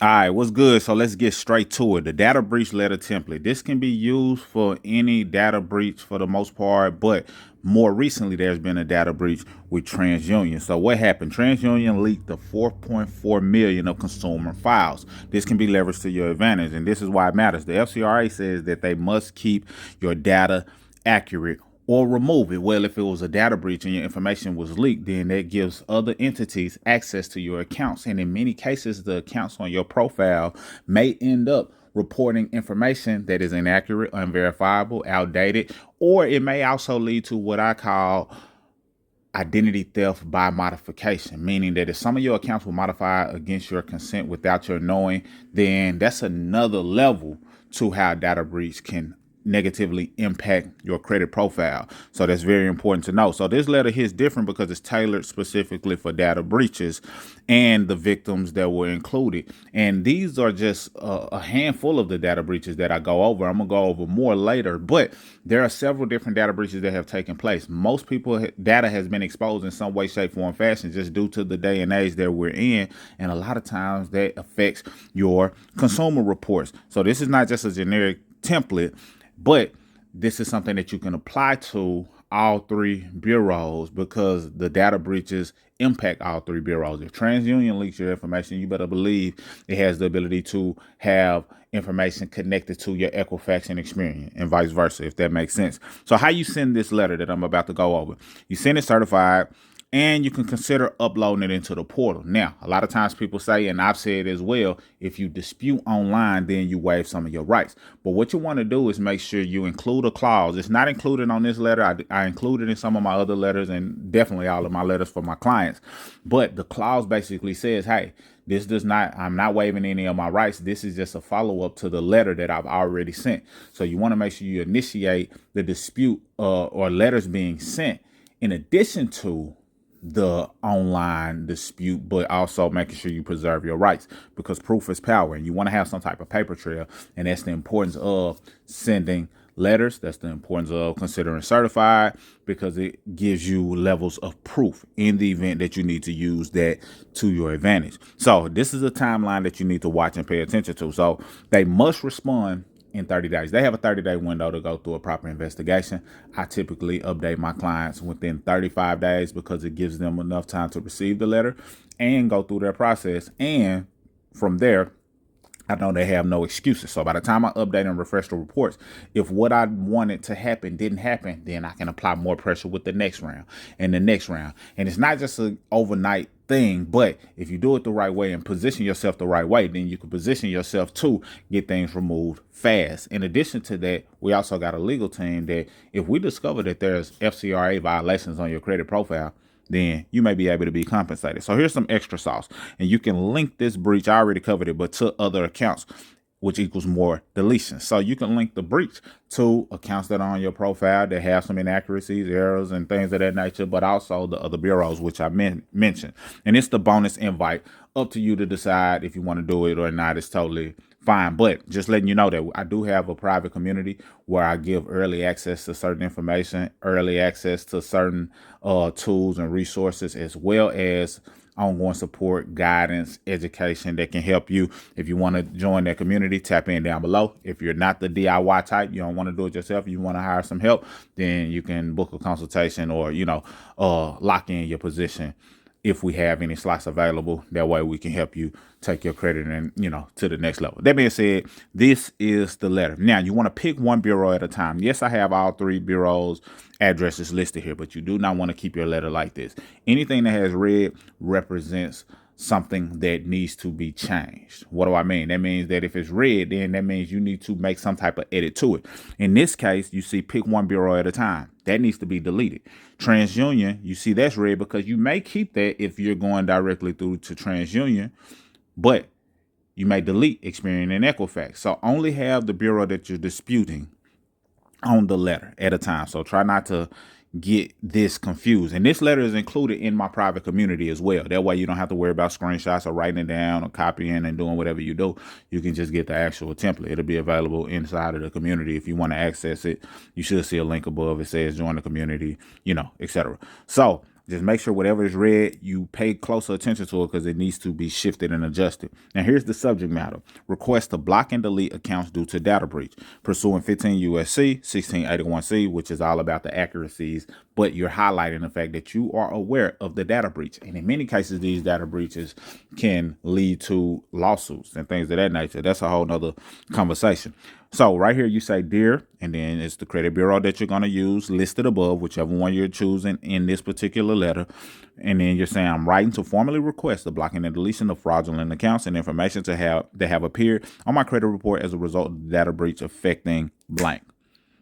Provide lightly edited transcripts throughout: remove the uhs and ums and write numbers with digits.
All right, what's good? So let's get straight to it. The data breach letter template. This can be used for any data breach for the most part, but more recently there's been a data breach with TransUnion. So what happened? TransUnion leaked the 4.4 million of consumer files. This can be leveraged to your advantage, and this is why it matters. The FCRA says that they must keep your data accurate or remove it. Well, if it was a data breach and your information was leaked, then that gives other entities access to your accounts. And in many cases, the accounts on your profile may end up reporting information that is inaccurate, unverifiable, outdated, or it may also lead to what I call identity theft by modification, meaning that if some of your accounts were modified against your consent without your knowing, then that's another level to how data breach can negatively impact your credit profile. So that's very important to know. So this letter here is different because it's tailored specifically for data breaches and the victims that were included. And these are just a handful of the data breaches that I go over. I'm gonna go over more later, but there are several different data breaches that have taken place. Most people data has been exposed in some way, shape, form, fashion, just due to the day and age that we're in. And a lot of times that affects your consumer reports. So this is not just a generic template, but this is something that you can apply to all three bureaus because the data breaches impact all three bureaus. If TransUnion leaks your information, you better believe it has the ability to have information connected to your Equifax and Experian and vice versa, if that makes sense. So how you send this letter that I'm about to go over, you send it certified, and you can consider uploading it into the portal. Now, a lot of times people say, and I've said as well, if you dispute online, then you waive some of your rights. But what you want to do is make sure you include a clause. It's not included on this letter. I included in some of my other letters and definitely all of my letters for my clients. But the clause basically says, hey, this does not, I'm not waiving any of my rights. This is just a follow-up to the letter that I've already sent. So you want to make sure you initiate the dispute or letters being sent in addition to the online dispute, but also making sure you preserve your rights because proof is power and you want to have some type of paper trail. And that's the importance of sending letters. That's the importance of considering certified because it gives you levels of proof in the event that you need to use that to your advantage. So this is a timeline that you need to watch and pay attention to. So they must respond in 30 days. They have a 30-day window to go through a proper investigation. I typically update my clients within 35 days because it gives them enough time to receive the letter and go through their process. And from there, I know they have no excuses. So by the time I update and refresh the reports, if what I wanted to happen didn't happen, then I can apply more pressure with the next round and the next round. And it's not just an overnight thing, but if you do it the right way and position yourself the right way, then you can position yourself to get things removed fast. In addition to that, we also got a legal team that if we discover that there's FCRA violations on your credit profile, then you may be able to be compensated. So here's some extra sauce. And you can link this breach, I already covered it, but to other accounts, which equals more deletions. So you can link the breach to accounts that are on your profile that have some inaccuracies, errors, and things of that nature, but also the other bureaus, which I mentioned. And it's the bonus invite. Up to you to decide if you want to do it or not. It's totally fine. But just letting you know that I do have a private community where I give early access to certain information, early access to certain tools and resources, as well as ongoing support, guidance, education that can help you. If you want to join that community, tap in down below. If you're not the DIY type, you don't want to do it yourself, you want to hire some help, then you can book a consultation or, lock in your position if we have any slots available. That way we can help you take your credit and, to the next level. That being said, this is the letter. Now, you want to pick one bureau at a time. Yes, I have all three bureaus addresses listed here, but you do not want to keep your letter like this. Anything that has red represents something that needs to be changed. What do I mean? That means that if it's red, then that means you need to make some type of edit to it. In this case, you see pick one bureau at a time. That needs to be deleted. TransUnion, you see that's red because you may keep that if you're going directly through to TransUnion, but you may delete Experian and Equifax. So only have the bureau that you're disputing on the letter at a time. So try not to get this confused. And this letter is included in my private community as well. That way you don't have to worry about screenshots or writing it down or copying and doing whatever you do. You can just get the actual template. It'll be available inside of the community. If you want to access it, you should see a link above. It says join the community, etc. So Just make sure whatever is red, you pay closer attention to it because it needs to be shifted and adjusted. Now, here's the subject matter. Request to block and delete accounts due to data breach. Pursuant 15 U.S.C. 1681C, which is all about the accuracies, but you're highlighting the fact that you are aware of the data breach. And in many cases, these data breaches can lead to lawsuits and things of that nature. That's a whole nother conversation. So right here, you say, dear, and then it's the credit bureau that you're going to use listed above, whichever one you're choosing in this particular letter. And then you're saying, I'm writing to formally request the blocking and deletion of fraudulent accounts and information that have appeared on my credit report as a result of the data breach affecting blank,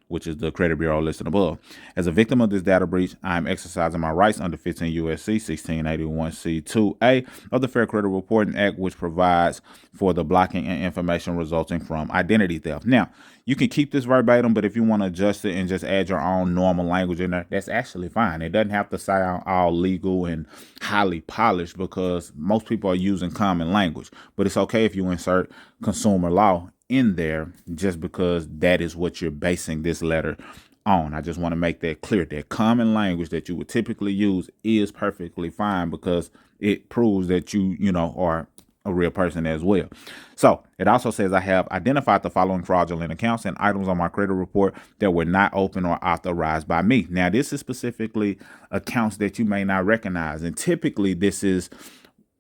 which is the credit bureau listed above. As a victim of this data breach, I am exercising my rights under 15 U.S.C. 1681C2A of the Fair Credit Reporting Act, which provides for the blocking and information resulting from identity theft. Now, you can keep this verbatim, but if you want to adjust it and just add your own normal language in there, that's actually fine. It doesn't have to sound all legal and highly polished because most people are using common language. But it's okay if you insert consumer law in there just because that is what you're basing this letter on. I just want to make that clear. That common language that you would typically use is perfectly fine because it proves that you are a real person as well. So it also says I have identified the following fraudulent accounts and items on my credit report that were not open or authorized by me. Now, this is specifically accounts that you may not recognize. And typically this is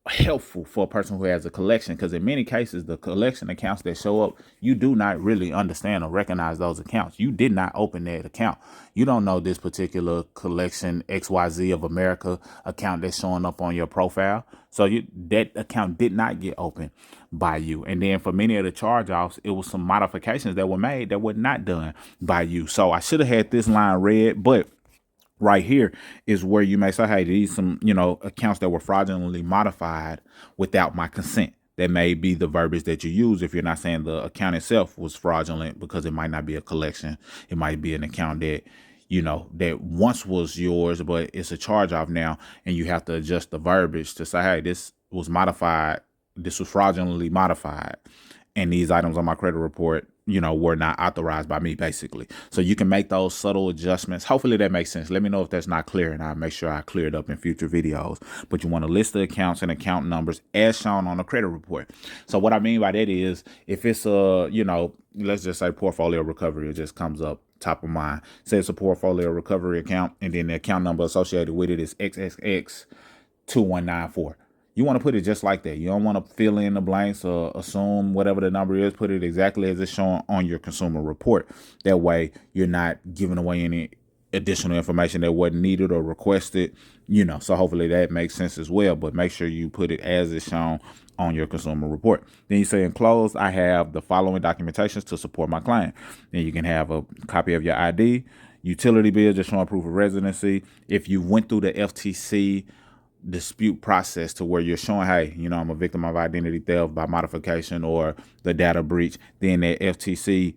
helpful for a person who has a collection, because in many cases the collection accounts that show up, you do not really understand or recognize those accounts. You did not open that account. You don't know this particular collection XYZ of America account that's showing up on your profile. So that account did not get opened by you. And then for many of the charge-offs, it was some modifications that were made that were not done by you. So I should have had this line read, but right here is where you may say, hey, these some, accounts that were fraudulently modified without my consent. That may be the verbiage that you use if you're not saying the account itself was fraudulent, because it might not be a collection. It might be an account that, that once was yours, but it's a charge off now. And you have to adjust the verbiage to say, hey, this was modified. This was fraudulently modified. And these items on my credit report, were not authorized by me, basically. So you can make those subtle adjustments. Hopefully that makes sense. Let me know if that's not clear, and I'll make sure I clear it up in future videos. But you want to list the accounts and account numbers as shown on the credit report. So what I mean by that is, if it's a, let's just say portfolio recovery, it just comes up top of mind. Say it's a portfolio recovery account, and then the account number associated with it is XXX2194. You want to put it just like that. You don't want to fill in the blanks or assume whatever the number is. Put it exactly as it's shown on your consumer report. That way, you're not giving away any additional information that wasn't needed or requested. So hopefully that makes sense as well. But make sure you put it as it's shown on your consumer report. Then you say, enclosed, I have the following documentations to support my claim. Then you can have a copy of your ID, utility bill just showing proof of residency. If you went through the FTC dispute process to where you're showing, hey, I'm a victim of identity theft by modification or the data breach, then the FTC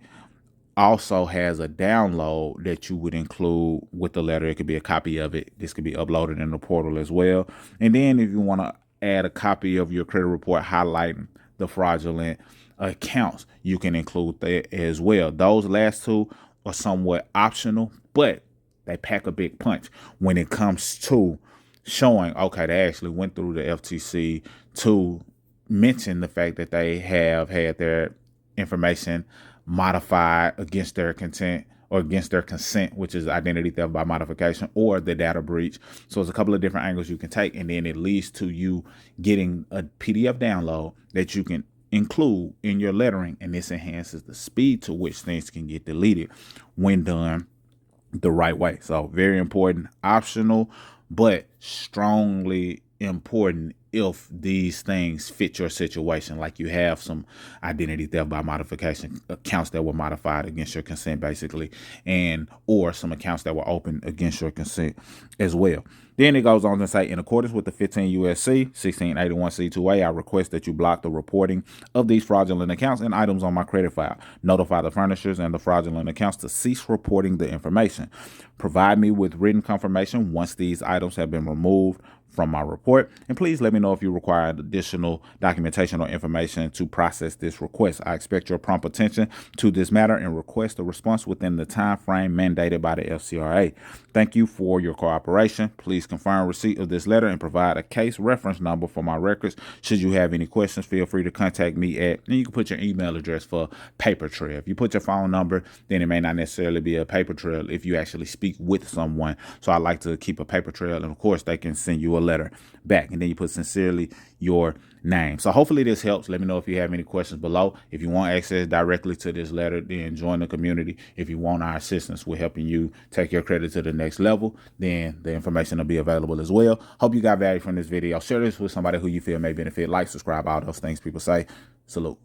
also has a download that you would include with the letter. It could be a copy of it. This could be uploaded in the portal as well. And then if you want to add a copy of your credit report highlighting the fraudulent accounts, you can include that as well. Those last two are somewhat optional, but they pack a big punch when it comes to showing, okay, they actually went through the FTC to mention the fact that they have had their information modified against their consent or against their consent, which is identity theft by modification or the data breach. So it's a couple of different angles you can take, and then it leads to you getting a PDF download that you can include in your lettering, and this enhances the speed to which things can get deleted when done the right way. So very important, optional, but strongly important if these things fit your situation, like you have some identity theft by modification accounts that were modified against your consent, basically, and or some accounts that were open against your consent as well. Then it goes on to say, in accordance with the 15 U.S.C. 1681C2A, I request that you block the reporting of these fraudulent accounts and items on my credit file. Notify the furnishers and the fraudulent accounts to cease reporting the information. Provide me with written confirmation once these items have been removed from my report. And please let me know if you require additional documentation or information to process this request. I expect your prompt attention to this matter and request a response within the time frame mandated by the FCRA. Thank you for your cooperation. Please confirm receipt of this letter and provide a case reference number for my records. Should you have any questions, feel free to contact me and you can put your email address for paper trail. If you put your phone number, then it may not necessarily be a paper trail if you actually speak with someone. So I like to keep a paper trail, and of course they can send you a letter back, and then you put sincerely your name. So hopefully this helps. Let me know if you have any questions below. If you want access directly to this letter, then join the community. If you want our assistance with helping you take your credit to the next level, then the information will be available as well. Hope you got value from this video. Share this with somebody who you feel may benefit. Like, subscribe, all those things people say. Salute.